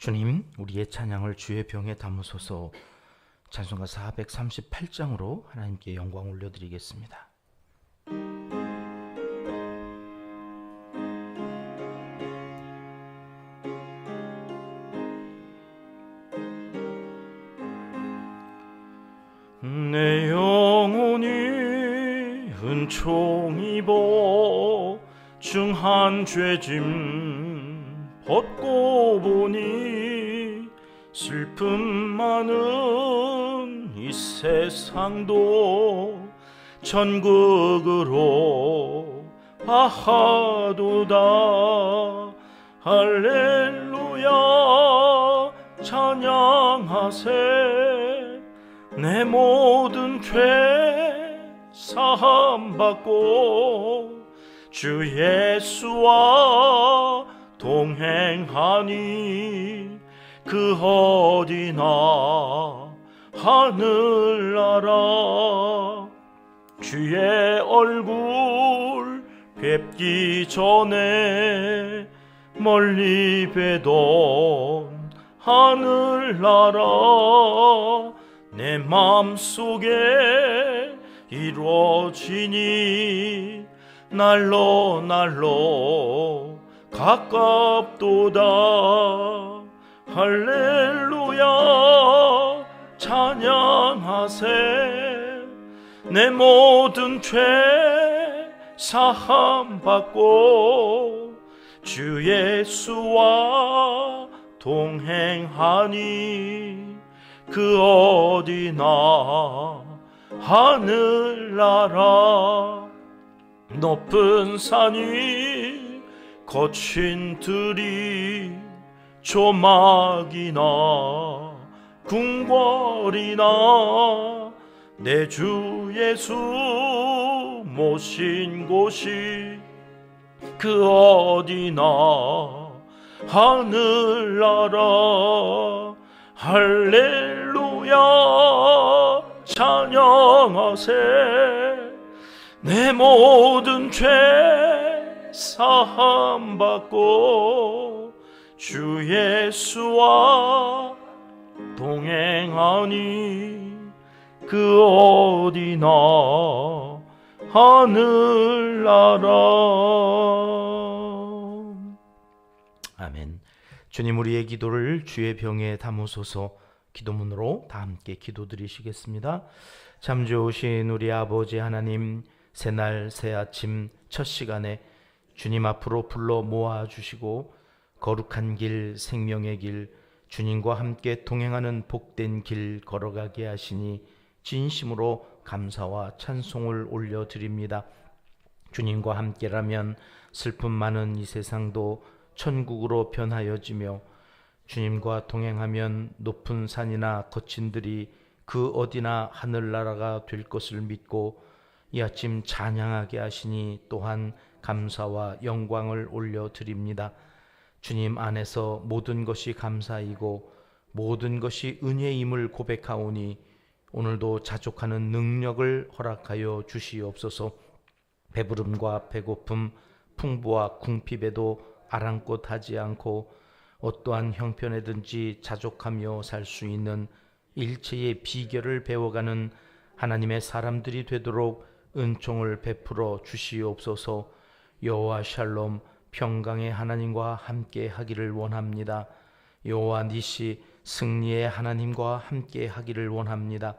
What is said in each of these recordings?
주님, 우리의 찬양을 주의 병에 담으소서. 찬송가 438장으로 하나님께 영광 올려드리겠습니다. 내 영혼이 은총 입어 중한 죄짐 벗고 보니 슬픔 많은 이 세상도 천국으로 하하도다. 할렐루야 찬양하세. 내 모든 죄 사함받고 주 예수와 동행하니 그 어디나 하늘나라. 주의 얼굴 뵙기 전에 멀리 뵈던 하늘나라. 내 맘속에 이루어지니 날로 날로 가깝도다. 할렐루야 찬양하세. 내 모든 죄 사함받고 주 예수와 동행하니 그 어디나 하늘나라. 높은 산이 거친 들이 조막이나 궁궐이나 내 주 예수 모신 곳이 그 어디나 하늘나라. 할렐루야 찬양하세. 내 모든 죄 사함받고 주 예수와 동행하니 그 어디나 하늘나라. 아멘. 주님, 우리의 기도를 주의 병에 담으소서. 기도문으로 다 함께 기도드리시겠습니다. 참 좋으신 우리 아버지 하나님, 새날 새아침 첫 시간에 주님 앞으로 불러 모아주시고 거룩한 길, 생명의 길, 주님과 함께 동행하는 복된 길 걸어가게 하시니 진심으로 감사와 찬송을 올려드립니다. 주님과 함께라면 슬픔 많은 이 세상도 천국으로 변하여지며 주님과 동행하면 높은 산이나 거친 들이 그 어디나 하늘나라가 될 것을 믿고 이 아침 찬양하게 하시니 또한 감사와 영광을 올려드립니다. 주님 안에서 모든 것이 감사이고 모든 것이 은혜임을 고백하오니 오늘도 자족하는 능력을 허락하여 주시옵소서. 배부름과 배고픔, 풍부와 궁핍에도 아랑곳하지 않고 어떠한 형편에든지 자족하며 살 수 있는 일체의 비결을 배워가는 하나님의 사람들이 되도록 은총을 베풀어 주시옵소서. 여호와 샬롬 평강의 하나님과 함께 하기를 원합니다. 여호와 니시 승리의 하나님과 함께 하기를 원합니다.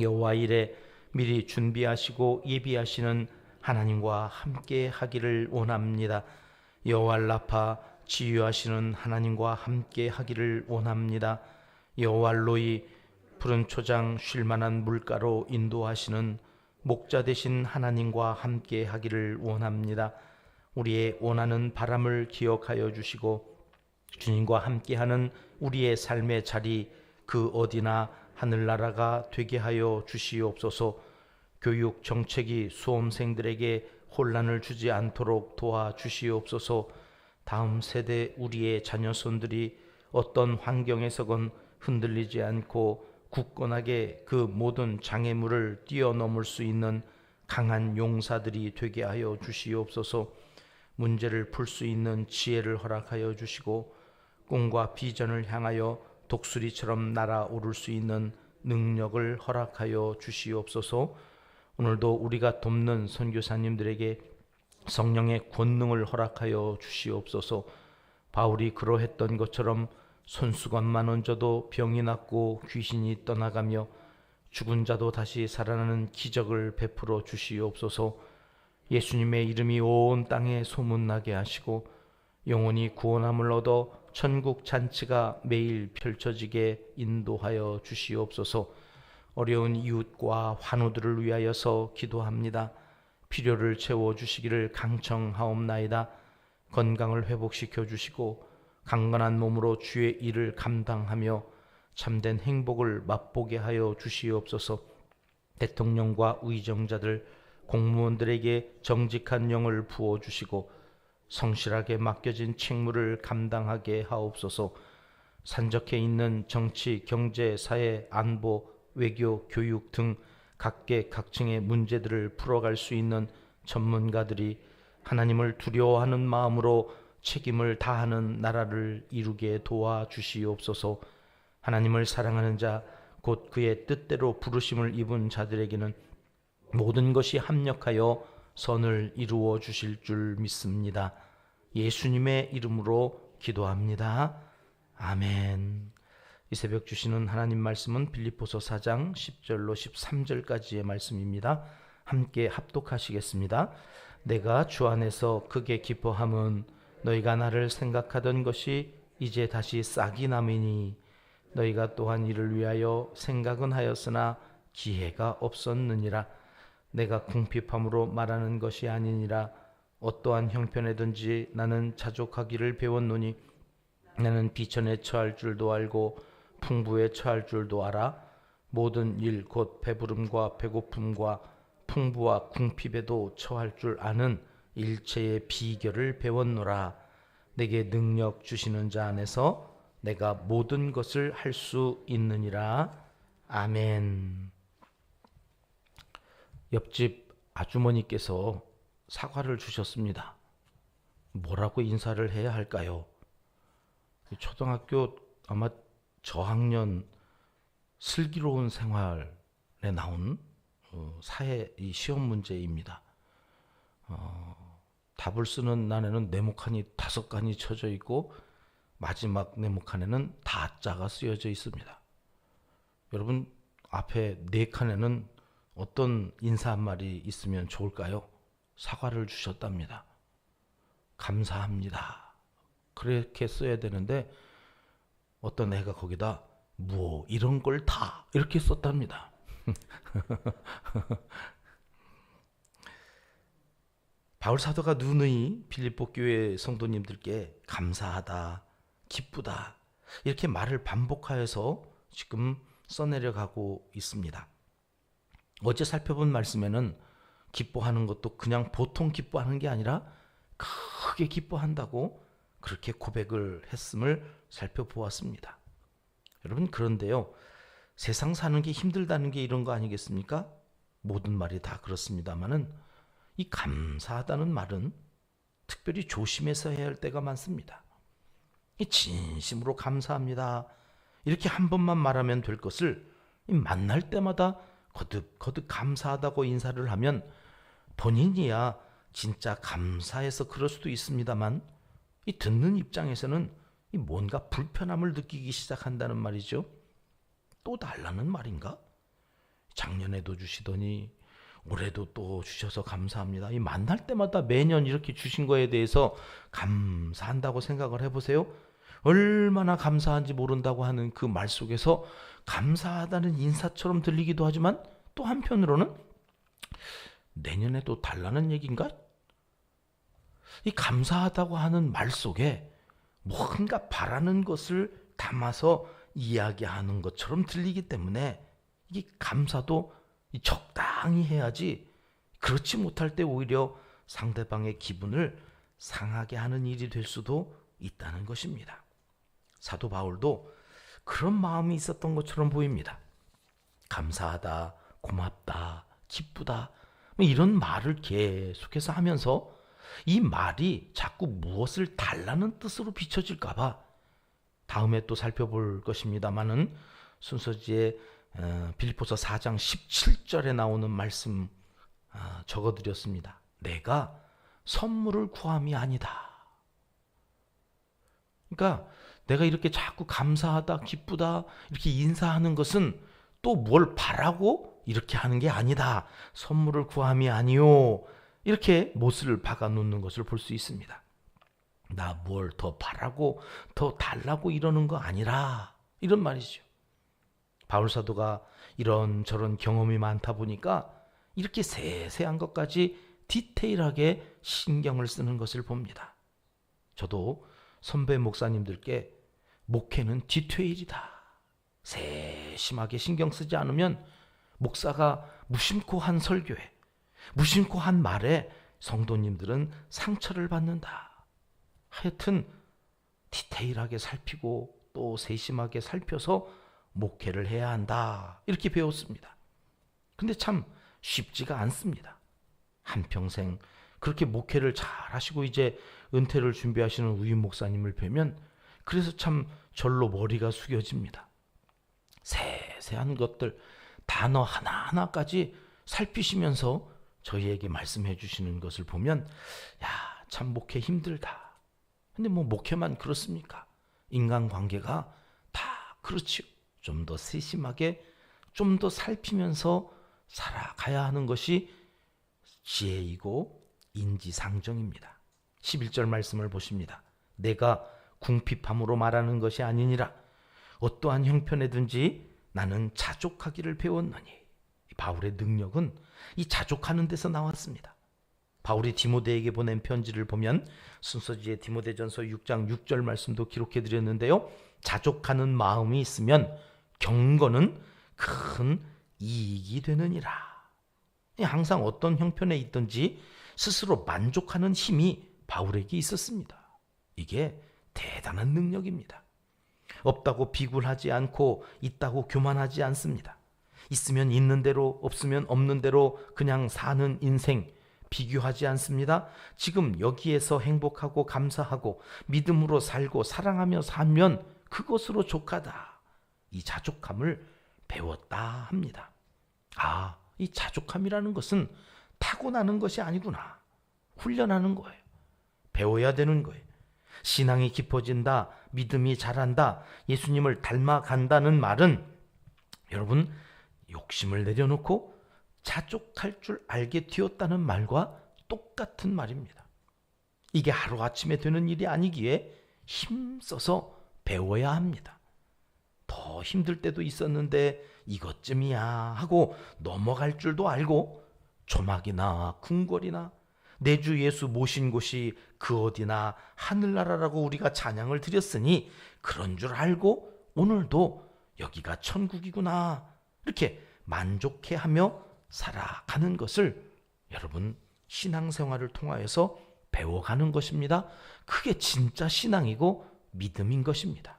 여호와 이레 미리 준비하시고 예비하시는 하나님과 함께 하기를 원합니다. 여호와 라파 치유하시는 하나님과 함께 하기를 원합니다. 여호와 로이 푸른 초장 쉴만한 물가로 인도하시는 목자 되신 하나님과 함께 하기를 원합니다. 우리의 원하는 바람을 기억하여 주시고 주님과 함께하는 우리의 삶의 자리 그 어디나 하늘나라가 되게 하여 주시옵소서. 교육 정책이 수험생들에게 혼란을 주지 않도록 도와주시옵소서. 다음 세대 우리의 자녀손들이 어떤 환경에서건 흔들리지 않고 굳건하게 그 모든 장애물을 뛰어넘을 수 있는 강한 용사들이 되게 하여 주시옵소서. 문제를 풀 수 있는 지혜를 허락하여 주시고 꿈과 비전을 향하여 독수리처럼 날아오를 수 있는 능력을 허락하여 주시옵소서. 오늘도 우리가 돕는 선교사님들에게 성령의 권능을 허락하여 주시옵소서. 바울이 그러했던 것처럼 손수건만 얹어도 병이 낫고 귀신이 떠나가며 죽은 자도 다시 살아나는 기적을 베풀어 주시옵소서. 예수님의 이름이 온 땅에 소문나게 하시고 영혼이 구원함을 얻어 천국 잔치가 매일 펼쳐지게 인도하여 주시옵소서. 어려운 이웃과 환우들을 위하여서 기도합니다. 필요를 채워주시기를 강청하옵나이다. 건강을 회복시켜 주시고 강건한 몸으로 주의 일을 감당하며 참된 행복을 맛보게 하여 주시옵소서. 대통령과 의정자들, 공무원들에게 정직한 영을 부어주시고 성실하게 맡겨진 책무를 감당하게 하옵소서. 산적해 있는 정치, 경제, 사회, 안보, 외교, 교육 등 각계각층의 문제들을 풀어갈 수 있는 전문가들이 하나님을 두려워하는 마음으로 책임을 다하는 나라를 이루게 도와주시옵소서. 하나님을 사랑하는 자, 곧 그의 뜻대로 부르심을 입은 자들에게는 모든 것이 합력하여 선을 이루어 주실 줄 믿습니다. 예수님의 이름으로 기도합니다. 아멘. 이 새벽 주시는 하나님 말씀은 빌립보서 4장 10절로 13절까지의 말씀입니다. 함께 합독하시겠습니다. 내가 주 안에서 크게 기뻐함은 너희가 나를 생각하던 것이 이제 다시 싹이 남으니 너희가 또한 이를 위하여 생각은 하였으나 기회가 없었느니라. 내가 궁핍함으로 말하는 것이 아니니라. 어떠한 형편에든지 나는 자족하기를 배웠노니 나는 비천에 처할 줄도 알고 풍부에 처할 줄도 알아. 모든 일 곧 배부름과 배고픔과 풍부와 궁핍에도 처할 줄 아는 일체의 비결을 배웠노라. 내게 능력 주시는 자 안에서 내가 모든 것을 할 수 있느니라. 아멘. 옆집 아주머니께서 사과를 주셨습니다. 뭐라고 인사를 해야 할까요? 초등학교 아마 저학년 슬기로운 생활에 나온 사회 이 시험 문제입니다. 답을 쓰는 난에는 네모칸이 5칸이 쳐져 있고 마지막 네모칸에는 다자가 쓰여져 있습니다. 여러분 앞에 4칸에는 어떤 인사 한 말이 있으면 좋을까요? 사과를 주셨답니다. 감사합니다. 그렇게 써야 되는데 어떤 애가 거기다 뭐 이런 걸 다 이렇게 썼답니다. 바울 사도가 누누이 빌립보 교회 성도님들께 감사하다, 기쁘다 이렇게 말을 반복하여서 지금 써내려가고 있습니다. 어제 살펴본 말씀에는 기뻐하는 것도 그냥 보통 기뻐하는 게 아니라 크게 기뻐한다고 그렇게 고백을 했음을 살펴보았습니다. 여러분 그런데요, 세상 사는 게 힘들다는 게 이런 거 아니겠습니까? 모든 말이 다 그렇습니다만은 이 감사하다는 말은 특별히 조심해서 해야 할 때가 많습니다. 이 진심으로 감사합니다 이렇게 한 번만 말하면 될 것을 만날 때마다 거듭 감사하다고 인사를 하면 본인이야 진짜 감사해서 그럴 수도 있습니다만 이 듣는 입장에서는 이 뭔가 불편함을 느끼기 시작한다는 말이죠. 또 달라는 말인가? 작년에도 주시더니 올해도 또 주셔서 감사합니다. 이 만날 때마다 매년 이렇게 주신 거에 대해서 감사한다고 생각을 해보세요. 얼마나 감사한지 모른다고 하는 그 말 속에서 감사하다는 인사처럼 들리기도 하지만 또 한편으로는 내년에도 달라는 얘기인가? 이 감사하다고 하는 말 속에 뭔가 바라는 것을 담아서 이야기하는 것처럼 들리기 때문에 이 감사도 적당히 해야지 그렇지 못할 때 오히려 상대방의 기분을 상하게 하는 일이 될 수도 있다는 것입니다. 사도 바울도 그런 마음이 있었던 것처럼 보입니다. 감사하다, 고맙다, 기쁘다 이런 말을 계속해서 하면서 이 말이 자꾸 무엇을 달라는 뜻으로 비춰질까 봐 다음에 또 살펴볼 것입니다마는 순서지에 빌립보서 4장 17절에 나오는 말씀 적어드렸습니다. 내가 선물을 구함이 아니다. 그러니까 내가 이렇게 자꾸 감사하다, 기쁘다 이렇게 인사하는 것은 또 뭘 바라고 이렇게 하는 게 아니다. 선물을 구함이 아니요. 이렇게 못을 박아 놓는 것을 볼 수 있습니다. 나 뭘 더 바라고 더 달라고 이러는 거 아니라 이런 말이죠. 바울 사도가 이런저런 경험이 많다 보니까 이렇게 세세한 것까지 디테일하게 신경을 쓰는 것을 봅니다. 저도 선배 목사님들께 목회는 디테일이다. 세심하게 신경 쓰지 않으면 목사가 무심코 한 설교에, 무심코 한 말에 성도님들은 상처를 받는다. 하여튼 디테일하게 살피고 또 세심하게 살펴서 목회를 해야 한다. 이렇게 배웠습니다. 근데 참 쉽지가 않습니다. 한평생 그렇게 목회를 잘 하시고 이제 은퇴를 준비하시는 우임 목사님을 뵈면 그래서 참 절로 머리가 숙여집니다. 세세한 것들 단어 하나하나까지 살피시면서 저희에게 말씀해 주시는 것을 보면 참 목회 힘들다. 근데 뭐 목회만 그렇습니까? 인간관계가 다 그렇지요. 좀 더 세심하게 좀 더 살피면서 살아가야 하는 것이 지혜이고 인지상정입니다. 11절 말씀을 보십니다. 내가 궁핍함으로 말하는 것이 아니니라. 어떠한 형편에든지 나는 자족하기를 배웠느니. 바울의 능력은 이 자족하는 데서 나왔습니다. 바울이 디모데에게 보낸 편지를 보면 순서지에 디모데전서 6장 6절 말씀도 기록해 드렸는데요. 자족하는 마음이 있으면 경건은 큰 이익이 되느니라. 항상 어떤 형편에 있든지 스스로 만족하는 힘이 바울에게 있었습니다. 이게 대단한 능력입니다. 없다고 비굴하지 않고 있다고 교만하지 않습니다. 있으면 있는 대로 없으면 없는 대로 그냥 사는 인생 비교하지 않습니다. 지금 여기에서 행복하고 감사하고 믿음으로 살고 사랑하며 살면 그것으로 족하다. 이 자족함을 배웠다 합니다. 이 자족함이라는 것은 타고나는 것이 아니구나. 훈련하는 거예요. 배워야 되는 거예요. 신앙이 깊어진다, 믿음이 자란다, 예수님을 닮아간다는 말은 여러분 욕심을 내려놓고 자족할 줄 알게 되었다는 말과 똑같은 말입니다. 이게 하루아침에 되는 일이 아니기에 힘써서 배워야 합니다. 더 힘들 때도 있었는데 이것쯤이야 하고 넘어갈 줄도 알고 조막이나 궁궐이나 내 주 예수 모신 곳이 그 어디나 하늘나라라고 우리가 찬양을 드렸으니 그런 줄 알고 오늘도 여기가 천국이구나 이렇게 만족해하며 살아가는 것을 여러분 신앙생활을 통하여서 배워가는 것입니다. 그게 진짜 신앙이고 믿음인 것입니다.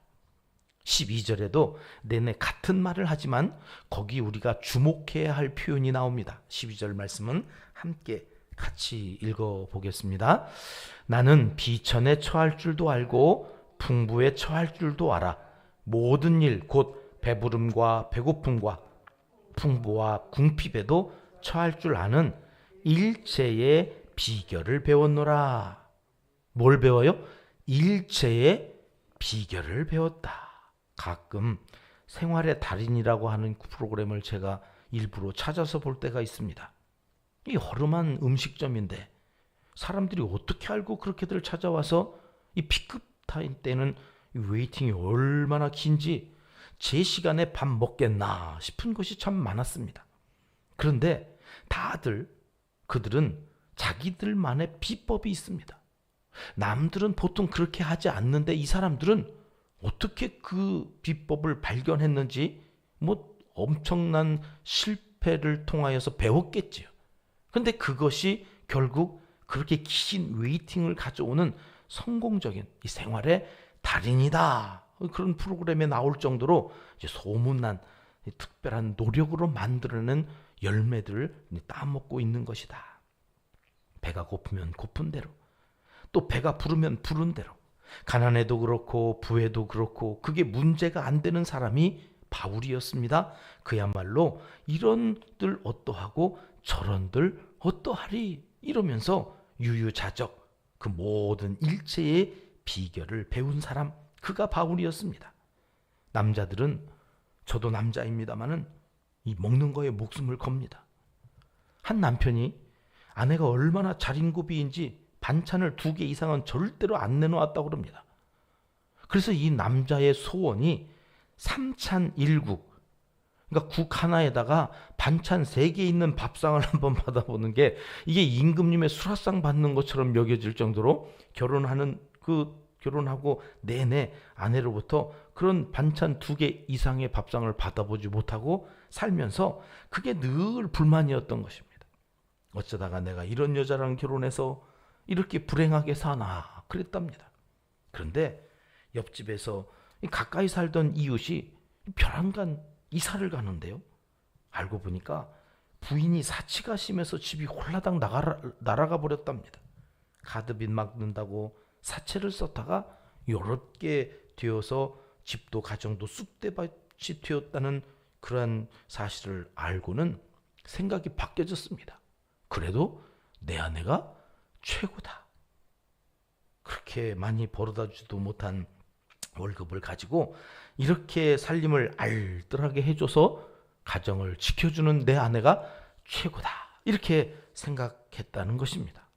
12절에도 내내 같은 말을 하지만 거기 우리가 주목해야 할 표현이 나옵니다. 12절 말씀은 함께 같이 읽어보겠습니다. 나는 비천에 처할 줄도 알고 풍부에 처할 줄도 알아. 모든 일 곧 배부름과 배고픔과 풍부와 궁핍에도 처할 줄 아는 일체의 비결을 배웠노라. 뭘 배워요? 일체의 비결을 배웠다. 가끔 생활의 달인이라고 하는 프로그램을 제가 일부러 찾아서 볼 때가 있습니다. 이 허름한 음식점인데 사람들이 어떻게 알고 그렇게들 찾아와서 이 B급 타임 때는 웨이팅이 얼마나 긴지 제 시간에 밥 먹겠나 싶은 것이 참 많았습니다. 그런데 그들은 자기들만의 비법이 있습니다. 남들은 보통 그렇게 하지 않는데 이 사람들은 어떻게 그 비법을 발견했는지 엄청난 실패를 통하여서 배웠겠지요. 근데 그것이 결국 그렇게 긴 웨이팅을 가져오는 성공적인 이 생활의 달인이다. 그런 프로그램에 나올 정도로 이제 소문난 특별한 노력으로 만들어낸 열매들을 따먹고 있는 것이다. 배가 고프면 고픈 대로, 또 배가 부르면 부른 대로, 가난해도 그렇고 부해도 그렇고 그게 문제가 안 되는 사람이 바울이었습니다. 그야말로 이런들 어떠하고 저런들 어떠하리 이러면서 유유자적 그 모든 일체의 비결을 배운 사람, 그가 바울이었습니다. 남자들은, 저도 남자입니다마는 이 먹는 거에 목숨을 겁니다. 한 남편이 아내가 얼마나 자린고비인지 반찬을 2개 이상은 절대로 안 내놓았다고 그럽니다. 그래서 이 남자의 소원이 3찬 1국, 그러니까 국 하나에다가 반찬 3개 있는 밥상을 한번 받아보는 게 이게 임금님의 수라상 받는 것처럼 여겨질 정도로 결혼하고 내내 아내로부터 그런 반찬 2개 이상의 밥상을 받아보지 못하고 살면서 그게 늘 불만이었던 것입니다. 어쩌다가 내가 이런 여자랑 결혼해서 이렇게 불행하게 사나 그랬답니다. 그런데 옆집에서 가까이 살던 이웃이 벼랑간 이사를 가는데요. 알고 보니까 부인이 사치가 심해서 집이 홀라당 날아가 버렸답니다. 가드빚 막는다고 사채를 썼다가 요렇게 되어서 집도 가정도 쑥대밭이 되었다는 그러한 사실을 알고는 생각이 바뀌어졌습니다. 그래도 내 아내가 최고다. 그렇게 많이 벌어다주지도 못한 월급을 가지고 이렇게 살림을 알뜰하게 해줘서 가정을 지켜주는 내 아내가 최고다. 이렇게 생각했다는 것입니다.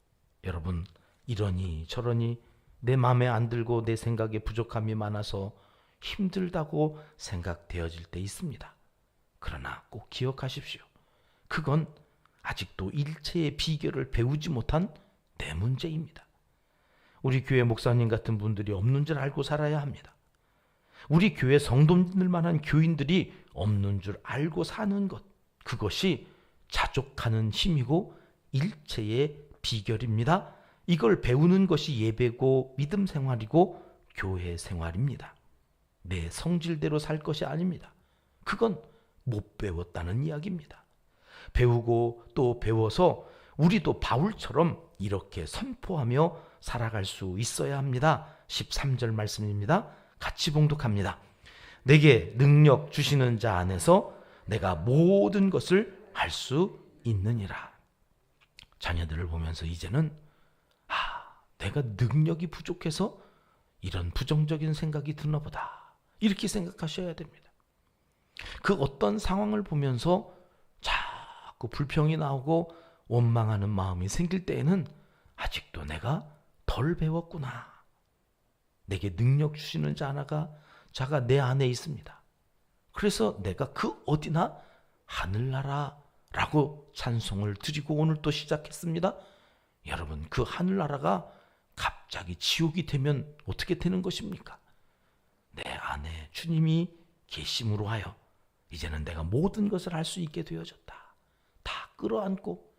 여러분, 이러니 저러니 내 마음에 안 들고 내 생각에 부족함이 많아서 힘들다고 생각되어질 때 있습니다. 그러나 꼭 기억하십시오. 그건 아직도 일체의 비결을 배우지 못한 내 문제입니다. 우리 교회 목사님 같은 분들이 없는 줄 알고 살아야 합니다. 우리 교회 성도님들만한 교인들이 없는 줄 알고 사는 것, 그것이 자족하는 힘이고 일체의 비결입니다. 이걸 배우는 것이 예배고 믿음 생활이고 교회 생활입니다. 내 성질대로 살 것이 아닙니다. 그건 못 배웠다는 이야기입니다. 배우고 또 배워서 우리도 바울처럼 이렇게 선포하며 살아갈 수 있어야 합니다. 13절 말씀입니다. 같이 봉독합니다. 내게 능력 주시는 자 안에서 내가 모든 것을 할 수 있느니라. 자녀들을 보면서 이제는 내가 능력이 부족해서 이런 부정적인 생각이 드나 보다, 이렇게 생각하셔야 됩니다. 그 어떤 상황을 보면서 자꾸 불평이 나오고 원망하는 마음이 생길 때에는 아직도 내가 덜 배웠구나. 내게 능력 주시는 자가 내 안에 있습니다. 그래서 내가 그 어디나 하늘나라라고 찬송을 드리고 오늘 또 시작했습니다. 여러분, 그 하늘나라가 갑자기 지옥이 되면 어떻게 되는 것입니까? 내 안에 주님이 계심으로 하여 이제는 내가 모든 것을 할 수 있게 되어졌다. 다 끌어안고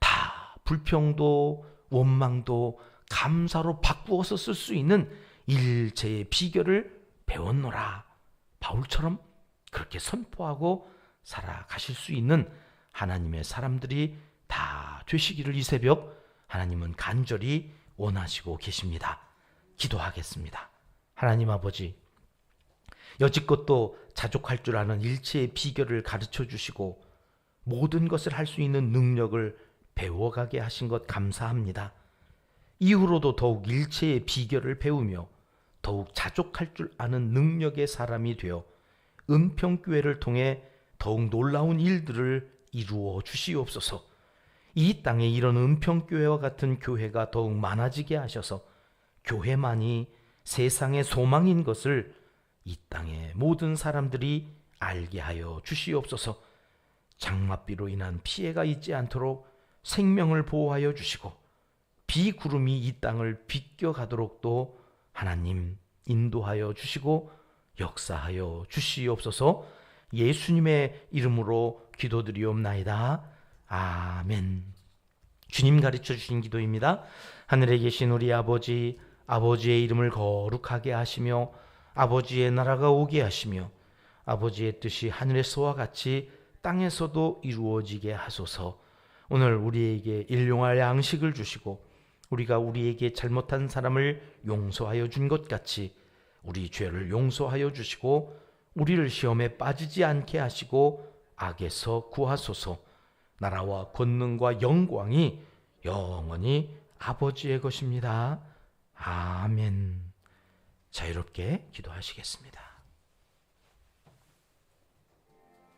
다 불평도 원망도 감사로 바꾸어서 쓸 수 있는 일체의 비결을 배웠노라. 바울처럼 그렇게 선포하고 살아가실 수 있는 하나님의 사람들이 다 되시기를 이 새벽 하나님은 간절히 원하시고 계십니다. 기도하겠습니다. 하나님 아버지, 여지껏 또 자족할 줄 아는 일체의 비결을 가르쳐 주시고 모든 것을 할 수 있는 능력을 배워가게 하신 것 감사합니다. 이후로도 더욱 일체의 비결을 배우며 더욱 자족할 줄 아는 능력의 사람이 되어 은평교회를 통해 더욱 놀라운 일들을 이루어 주시옵소서. 이 땅에 이런 은평교회와 같은 교회가 더욱 많아지게 하셔서 교회만이 세상의 소망인 것을 이 땅의 모든 사람들이 알게 하여 주시옵소서. 장맛비로 인한 피해가 있지 않도록 생명을 보호하여 주시고 비구름이 이 땅을 비껴가도록 또 하나님 인도하여 주시고 역사하여 주시옵소서. 예수님의 이름으로 기도드리옵나이다. 아멘. 주님 가르쳐 주신 기도입니다. 하늘에 계신 우리 아버지, 아버지의 이름을 거룩하게 하시며 아버지의 나라가 오게 하시며 아버지의 뜻이 하늘에서와 같이 땅에서도 이루어지게 하소서. 오늘 우리에게 일용할 양식을 주시고 우리가 우리에게 잘못한 사람을 용서하여 준 것 같이 우리 죄를 용서하여 주시고 우리를 시험에 빠지지 않게 하시고 악에서 구하소서. 나라와 권능과 영광이 영원히 아버지의 것입니다. 아멘. 자유롭게 기도하시겠습니다.